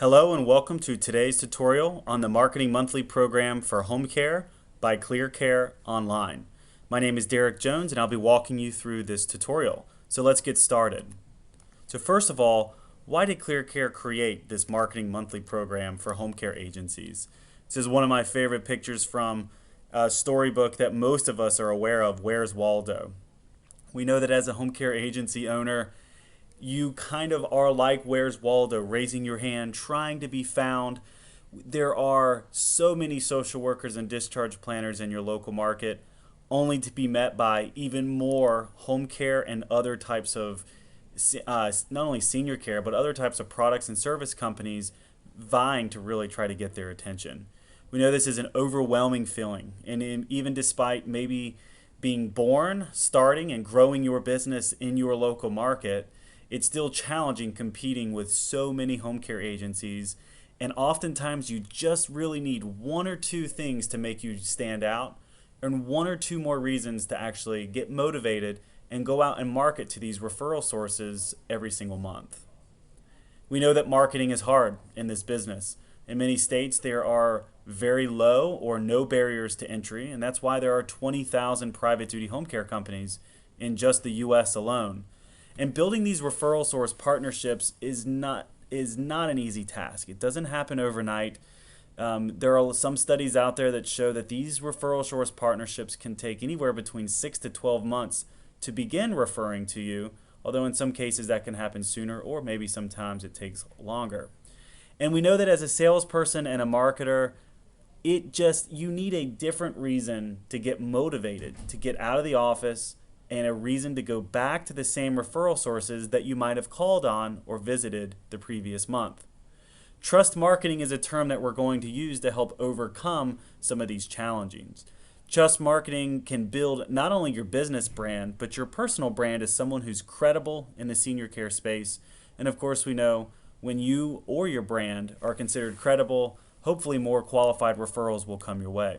Hello and welcome to today's tutorial on the Marketing Monthly program for home care by ClearCare Online. My name is Derek Jones and I'll be walking you through this tutorial. So let's get started. So first of all, why did ClearCare create this Marketing Monthly program for home care agencies? This is one of my favorite pictures from a storybook that most of us are aware of, Where's Waldo? We know that as a home care agency owner, you kind of are like Where's Waldo, raising your hand, trying to be found. There are so many social workers and discharge planners in your local market, only to be met by even more home care and other types of, not only senior care, but other types of products and service companies vying to really try to get their attention. We know this is an overwhelming feeling, and even despite maybe being born, starting, and growing your business in your local market, it's still challenging competing with so many home care agencies, and oftentimes you just really need one or two things to make you stand out and one or two more reasons to actually get motivated and go out and market to these referral sources every single month. We know that marketing is hard in this business. In many states there are very low or no barriers to entry, and that's why there are 20,000 private duty home care companies in just the US alone. And building these referral source partnerships is not an easy task. It doesn't happen overnight. There are some studies out there that show that these referral source partnerships can take anywhere between 6 to 12 months to begin referring to you, although in some cases that can happen sooner, or maybe sometimes it takes longer. And we know that as a salesperson and a marketer, you need a different reason to get motivated, to get out of the office, and a reason to go back to the same referral sources that you might have called on or visited the previous month. Trust marketing is a term that we're going to use to help overcome some of these challenges. Trust marketing can build not only your business brand, but your personal brand as someone who's credible in the senior care space. And of course, we know when you or your brand are considered credible, hopefully more qualified referrals will come your way.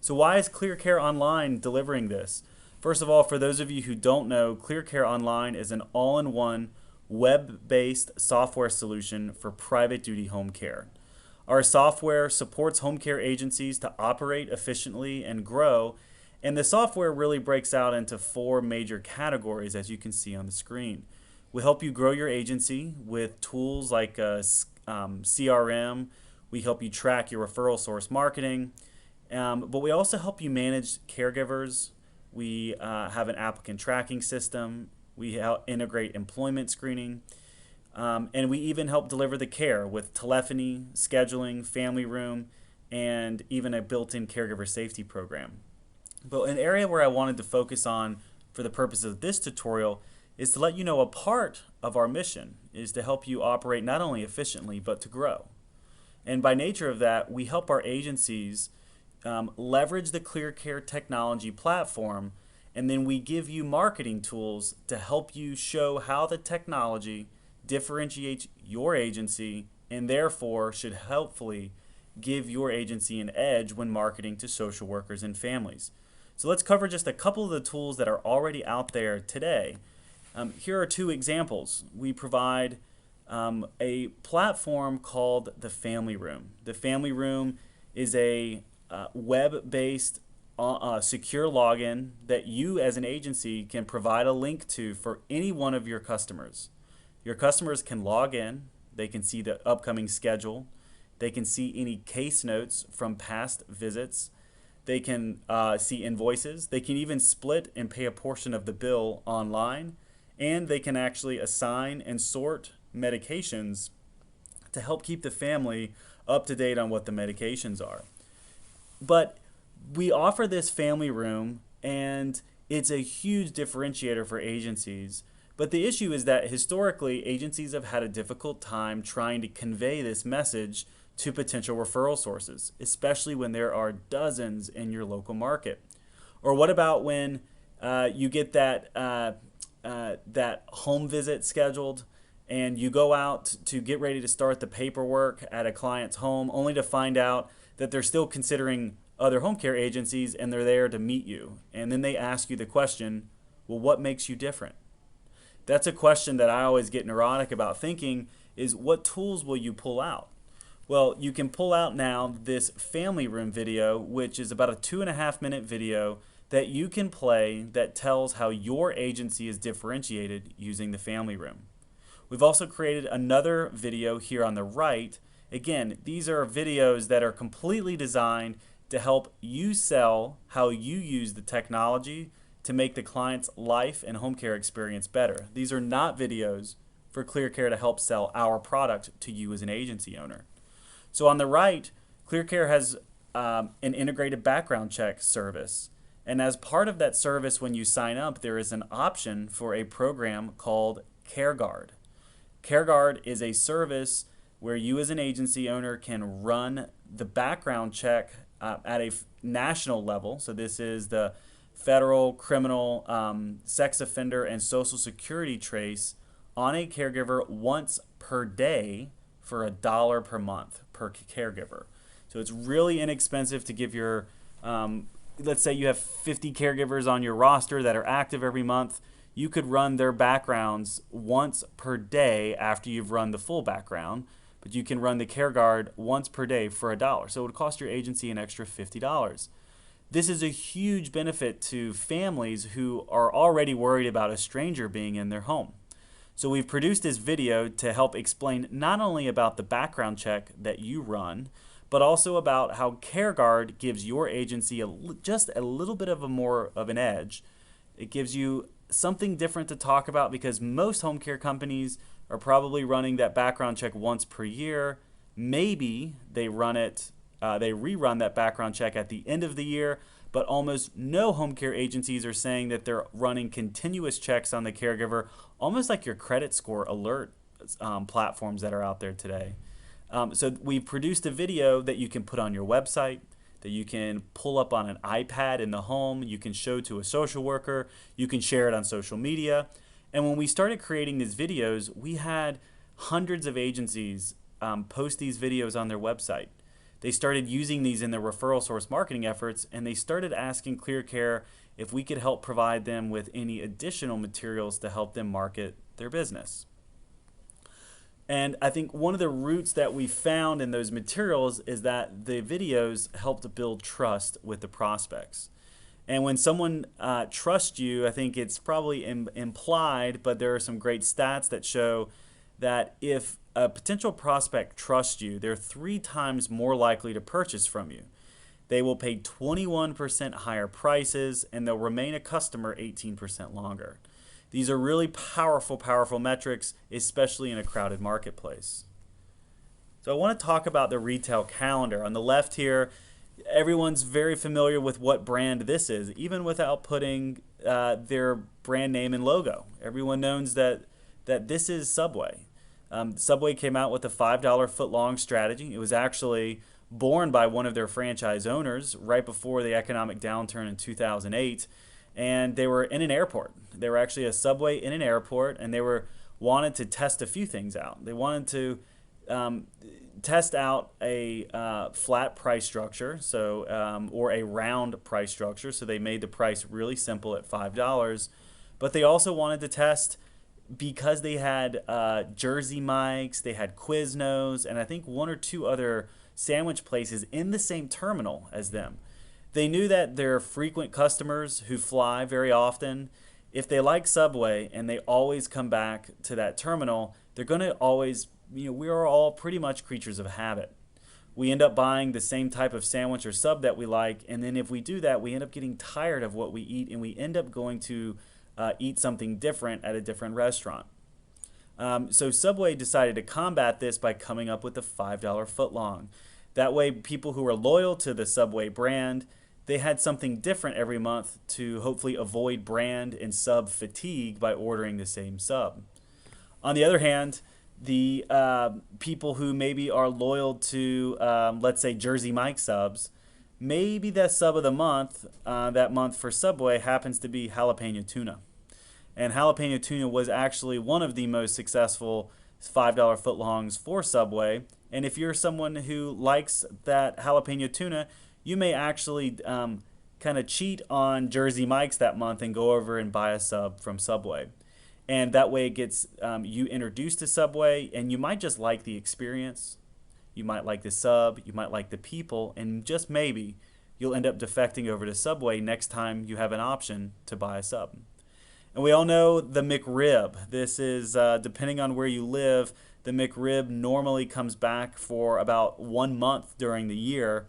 So why is ClearCare Online delivering this? First of all, for those of you who don't know, ClearCare Online is an all-in-one web-based software solution for private duty home care. Our software supports home care agencies to operate efficiently and grow, and the software really breaks out into four major categories, as you can see on the screen. We help you grow your agency with tools like CRM. We help you track your referral source marketing, but we also help you manage caregivers. We have an applicant tracking system. We integrate employment screening. And we even help deliver the care with telephony, scheduling, family room, and even a built-in caregiver safety program. But an area where I wanted to focus on for the purpose of this tutorial is to let you know a part of our mission is to help you operate not only efficiently, but to grow. And by nature of that, we help our agencies leverage the ClearCare technology platform, and then we give you marketing tools to help you show how the technology differentiates your agency and therefore should helpfully give your agency an edge when marketing to social workers and families. So let's cover just a couple of the tools that are already out there today. Here are two examples. We provide a platform called the Family Room. The Family Room is a web-based secure login that you as an agency can provide a link to for any one of your customers. Your customers can log in, they can see the upcoming schedule, they can see any case notes from past visits, they can see invoices, they can even split and pay a portion of the bill online, and they can actually assign and sort medications to help keep the family up to date on what the medications are. But we offer this Family Room, and it's a huge differentiator for agencies. But the issue is that historically, agencies have had a difficult time trying to convey this message to potential referral sources, especially when there are dozens in your local market. Or what about when you get that home visit scheduled, and you go out to get ready to start the paperwork at a client's home, only to find out that they're still considering other home care agencies and they're there to meet you. And then they ask you the question, well, what makes you different? That's a question that I always get neurotic about, thinking is what tools will you pull out? Well, you can pull out now this family room video, which is about a 2.5 minute video that you can play that tells how your agency is differentiated using the family room. We've also created another video here on the right. Again, these are videos that are completely designed to help you sell how you use the technology to make the client's life and home care experience better. These are not videos for ClearCare to help sell our product to you as an agency owner. So on the right, ClearCare has an integrated background check service. And as part of that service, when you sign up, there is an option for a program called CareGuard. CareGuard is a service where you as an agency owner can run the background check at a national level. So this is the federal, criminal, sex offender, and social security trace on a caregiver once per day for $1 per month per caregiver. So it's really inexpensive to give your, let's say you have 50 caregivers on your roster that are active every month. You could run their backgrounds once per day after you've run the full background, but you can run the CareGuard once per day for $1. So it would cost your agency an extra $50. This is a huge benefit to families who are already worried about a stranger being in their home. So we've produced this video to help explain not only about the background check that you run, but also about how CareGuard gives your agency just a little bit of more of an edge. It gives you something different to talk about because most home care companies are probably running that background check once per year. Maybe they rerun that background check at the end of the year, but almost no home care agencies are saying that they're running continuous checks on the caregiver, almost like your credit score alert platforms that are out there today. So we produced a video that you can put on your website, that you can pull up on an iPad in the home, you can show to a social worker, you can share it on social media. And when we started creating these videos, we had hundreds of agencies post these videos on their website. They started using these in their referral source marketing efforts, and they started asking ClearCare if we could help provide them with any additional materials to help them market their business. And I think one of the roots that we found in those materials is that the videos help to build trust with the prospects. And when someone trusts you, I think it's probably implied, but there are some great stats that show that if a potential prospect trusts you, they're 3 times more likely to purchase from you. They will pay 21% higher prices, and they'll remain a customer 18% longer. These are really powerful, powerful metrics, especially in a crowded marketplace. So I want to talk about the retail calendar. On the left here, everyone's very familiar with what brand this is, even without putting their brand name and logo. Everyone knows that this is Subway. Subway came out with a $5 footlong strategy. It was actually born by one of their franchise owners right before the economic downturn in 2008. And they were in an airport. They were actually a Subway in an airport, and they wanted to test a few things out. They wanted to test out a flat price structure, or a round price structure. So they made the price really simple at $5. But they also wanted to test, because they had Jersey Mike's, they had Quiznos, and I think 1 or 2 other sandwich places in the same terminal as them. They knew that their frequent customers who fly very often, if they like Subway and they always come back to that terminal, they're going to always, we are all pretty much creatures of habit. We end up buying the same type of sandwich or sub that we like, and then if we do that, we end up getting tired of what we eat, and we end up going to eat something different at a different restaurant. So Subway decided to combat this by coming up with the $5 footlong. That way, people who are loyal to the Subway brand, they had something different every month to hopefully avoid brand and sub fatigue by ordering the same sub. On the other hand, the people who maybe are loyal to, let's say, Jersey Mike subs, maybe that sub of the month, that month for Subway happens to be jalapeno tuna. And jalapeno tuna was actually one of the most successful $5 footlongs for Subway. And if you're someone who likes that jalapeno tuna, you may actually kind of cheat on Jersey Mike's that month and go over and buy a sub from Subway. And that way it gets you introduced to Subway, and you might just like the experience. You might like the sub, you might like the people, and just maybe you'll end up defecting over to Subway next time you have an option to buy a sub. And we all know the McRib. This is, depending on where you live, the McRib normally comes back for about 1 month during the year.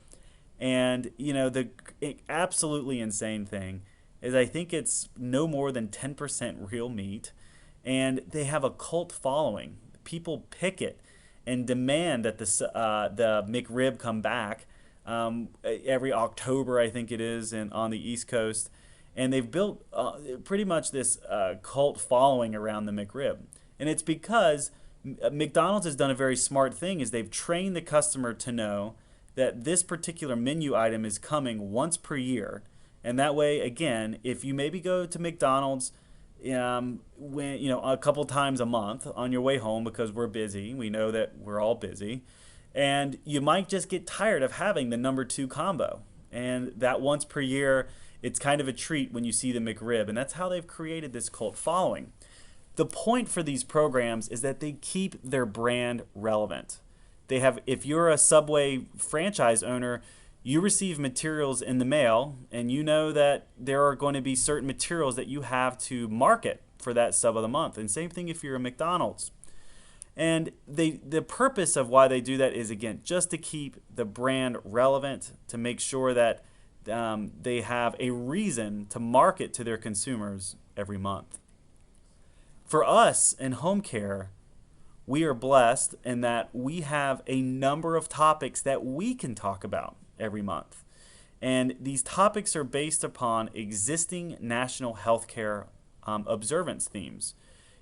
And, the absolutely insane thing is I think it's no more than 10% real meat. And they have a cult following. People pick it and demand that the McRib come back every October, I think it is, on the East Coast. And they've built pretty much this cult following around the McRib. And it's because McDonald's has done a very smart thing is they've trained the customer to know that this particular menu item is coming once per year. And that way, again, if you maybe go to McDonald's when a couple times a month on your way home because we're busy, we know that we're all busy, and you might just get tired of having the number 2 combo. And that once per year, it's kind of a treat when you see the McRib, and that's how they've created this cult following. The point for these programs is that they keep their brand relevant. If you're a Subway franchise owner, you receive materials in the mail, and you know that there are going to be certain materials that you have to market for that sub of the month. And same thing if you're a McDonald's. And the purpose of why they do that is, again, just to keep the brand relevant, to make sure that they have a reason to market to their consumers every month. For us in home care, we are blessed in that we have a number of topics that we can talk about every month. And these topics are based upon existing national healthcare observance themes.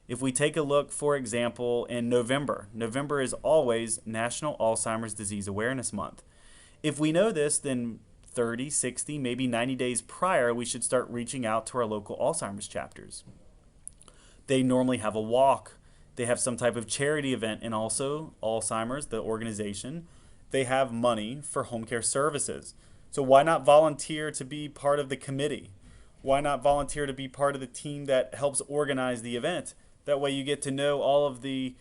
If we take a look, for example, in November is always National Alzheimer's Disease Awareness Month. If we know this, then 30, 60, maybe 90 days prior, we should start reaching out to our local Alzheimer's chapters. They normally have a walk. They have some type of charity event, and also Alzheimer's, the organization, they have money for home care services. So why not volunteer to be part of the committee? Why not volunteer to be part of the team that helps organize the event? That way you get to know all the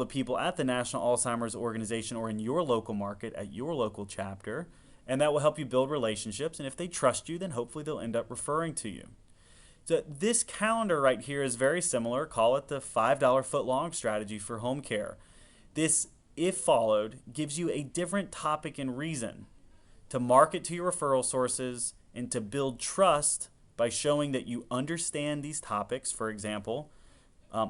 people at the National Alzheimer's Organization or in your local market, at your local chapter, and that will help you build relationships. And if they trust you, then hopefully they'll end up referring to you. So this calendar right here is very similar. Call it the $5 footlong strategy for home care. This, if followed, gives you a different topic and reason to market to your referral sources and to build trust by showing that you understand these topics. For example,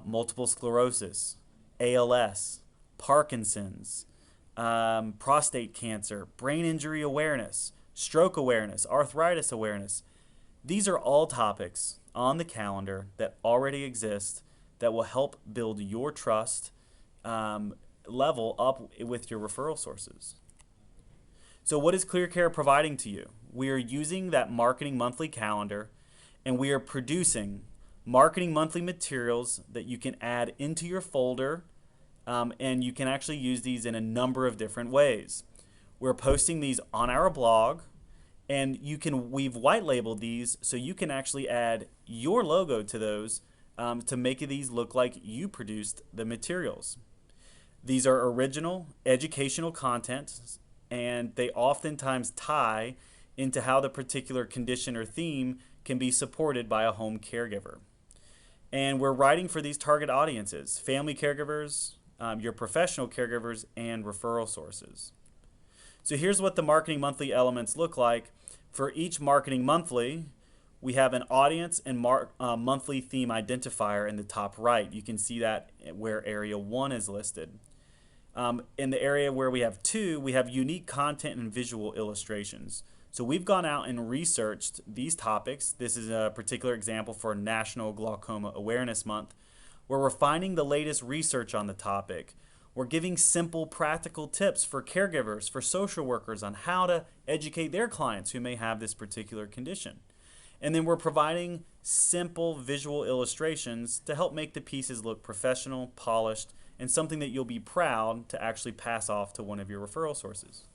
multiple sclerosis, ALS, Parkinson's, prostate cancer, brain injury awareness, stroke awareness, arthritis awareness. These are all topics on the calendar that already exist that will help build your trust level up with your referral sources. So what is ClearCare providing to you? We are using that Marketing Monthly calendar, and we are producing Marketing Monthly materials that you can add into your folder, and you can actually use these in a number of different ways. We're posting these on our blog, and we've white labeled these so you can actually add your logo to those to make these look like you produced the materials. These are original educational content, and they oftentimes tie into how the particular condition or theme can be supported by a home caregiver. And we're writing for these target audiences: family caregivers, your professional caregivers, and referral sources. So here's what the Marketing Monthly elements look like. For each Marketing Monthly, we have an audience and monthly theme identifier in the top right. You can see that where area 1 is listed. In the area where we have 2, we have unique content and visual illustrations. So we've gone out and researched these topics. This is a particular example for National Glaucoma Awareness Month, where we're finding the latest research on the topic. We're giving simple, practical tips for caregivers, for social workers on how to educate their clients who may have this particular condition. And then we're providing simple visual illustrations to help make the pieces look professional, polished, and something that you'll be proud to actually pass off to one of your referral sources.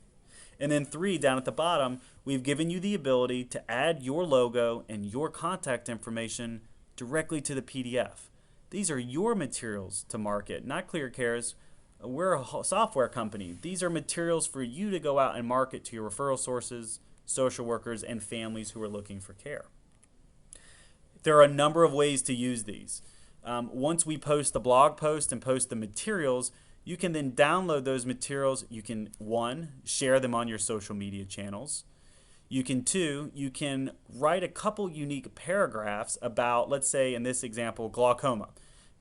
And then 3, down at the bottom, we've given you the ability to add your logo and your contact information directly to the PDF. These are your materials to market, not ClearCare's. We're a software company. These are materials for you to go out and market to your referral sources, social workers, and families who are looking for care. There are a number of ways to use these. Once we post the blog post and post the materials, you can then download those materials. You can, one, share them on your social media channels. You can, two, you can write a couple unique paragraphs about, let's say in this example, glaucoma.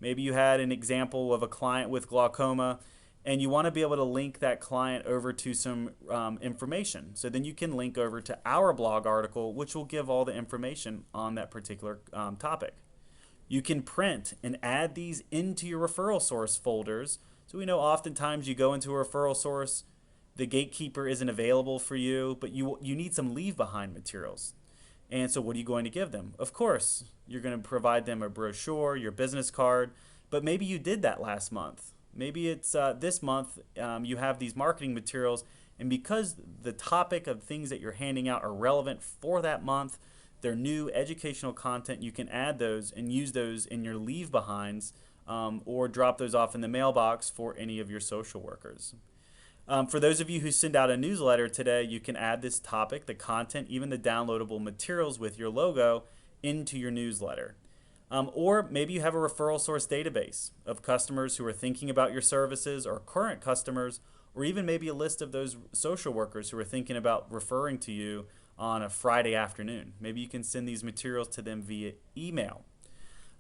Maybe you had an example of a client with glaucoma and you want to be able to link that client over to some information. So then you can link over to our blog article, which will give all the information on that particular topic. You can print and add these into your referral source folders. So we know oftentimes you go into a referral source, the gatekeeper isn't available for you, but you need some leave behind materials. And so what are you going to give them? Of course, you're going to provide them a brochure, your business card, but maybe you did that last month. Maybe it's this month you have these marketing materials, and because the topic of things that you're handing out are relevant for that month, they're new educational content, you can add those and use those in your leave behinds or drop those off in the mailbox for any of your social workers. For those of you who send out a newsletter today, you can add this topic, the content, even the downloadable materials with your logo into your newsletter. Or maybe you have a referral source database of customers who are thinking about your services or current customers, or even maybe a list of those social workers who are thinking about referring to you on a Friday afternoon. Maybe you can send these materials to them via email.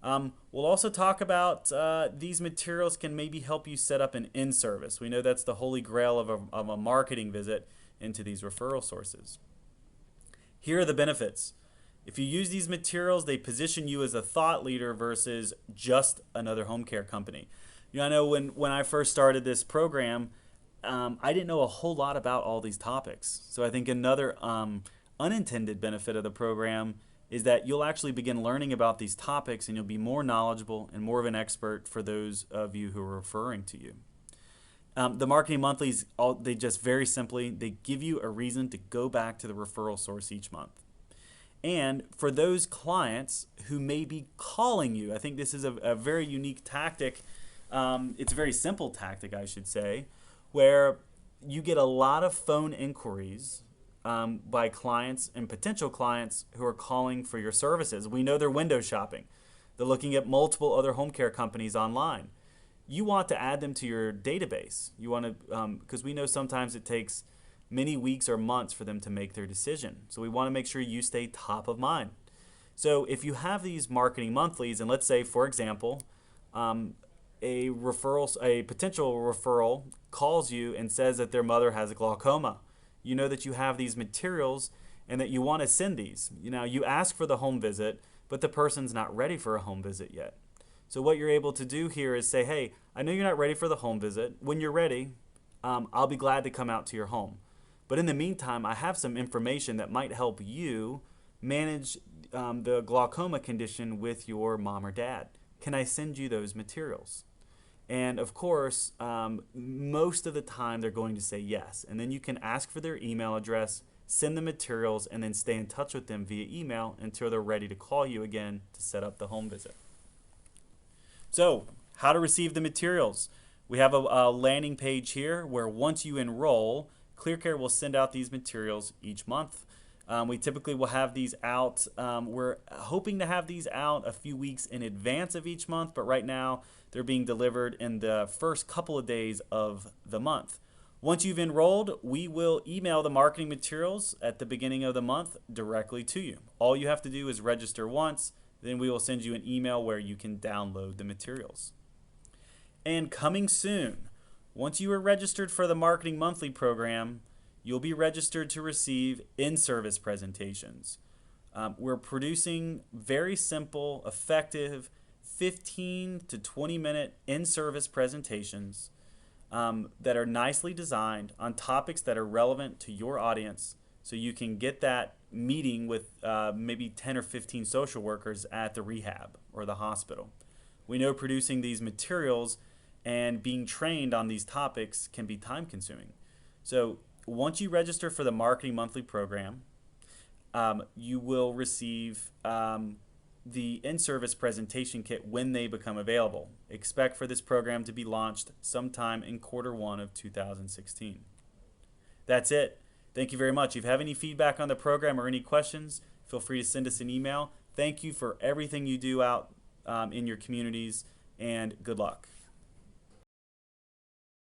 We'll also talk about these materials can maybe help you set up an in-service. We know that's the holy grail of a marketing visit into these referral sources. Here are the benefits. If you use these materials, they position you as a thought leader versus just another home care company. I know when I first started this program, I didn't know a whole lot about all these topics. So I think another unintended benefit of the program is that you'll actually begin learning about these topics and you'll be more knowledgeable and more of an expert for those of you who are referring to you. The Marketing Monthlies, they just very simply, they give you a reason to go back to the referral source each month. And for those clients who may be calling you, I think this is a very unique tactic. It's a very simple tactic, I should say, where you get a lot of phone inquiries by clients and potential clients who are calling for your services. We know they're window shopping. They're looking at multiple other home care companies online. You want to add them to your database. You want to, because we know sometimes it takes many weeks or months for them to make their decision. So we want to make sure you stay top of mind. So if you have these marketing monthlies, and let's say, for example, a potential referral calls you and says that their mother has a glaucoma. You know that you have these materials and that you want to send these. You ask for the home visit, but the person's not ready for a home visit yet. So what you're able to do here is say, hey, I know you're not ready for the home visit. When you're ready, I'll be glad to come out to your home. But in the meantime, I have some information that might help you manage the glaucoma condition with your mom or dad. Can I send you those materials? And of course, most of the time they're going to say yes. And then you can ask for their email address, send the materials, and then stay in touch with them via email until they're ready to call you again to set up the home visit. So, how to receive the materials. We have a landing page here where once you enroll, ClearCare will send out these materials each month. We typically will have these out. We're hoping to have these out a few weeks in advance of each month, but right now they're being delivered in the first couple of days of the month. Once you've enrolled, we will email the marketing materials at the beginning of the month directly to you. All you have to do is register once, then we will send you an email where you can download the materials. And coming soon, once you are registered for the Marketing Monthly program, you'll be registered to receive in-service presentations. We're producing very simple, effective, 15 to 20 minute in-service presentations that are nicely designed on topics that are relevant to your audience, so you can get that meeting with maybe 10 or 15 social workers at the rehab or the hospital. We know producing these materials and being trained on these topics can be time consuming. So once you register for the Marketing Monthly program, you will receive the in-service presentation kit when they become available. Expect for this program to be launched sometime in Q1 of 2016. That's it. Thank you very much. If you have any feedback on the program or any questions, feel free to send us an email. Thank you for everything you do out in your communities, and good luck.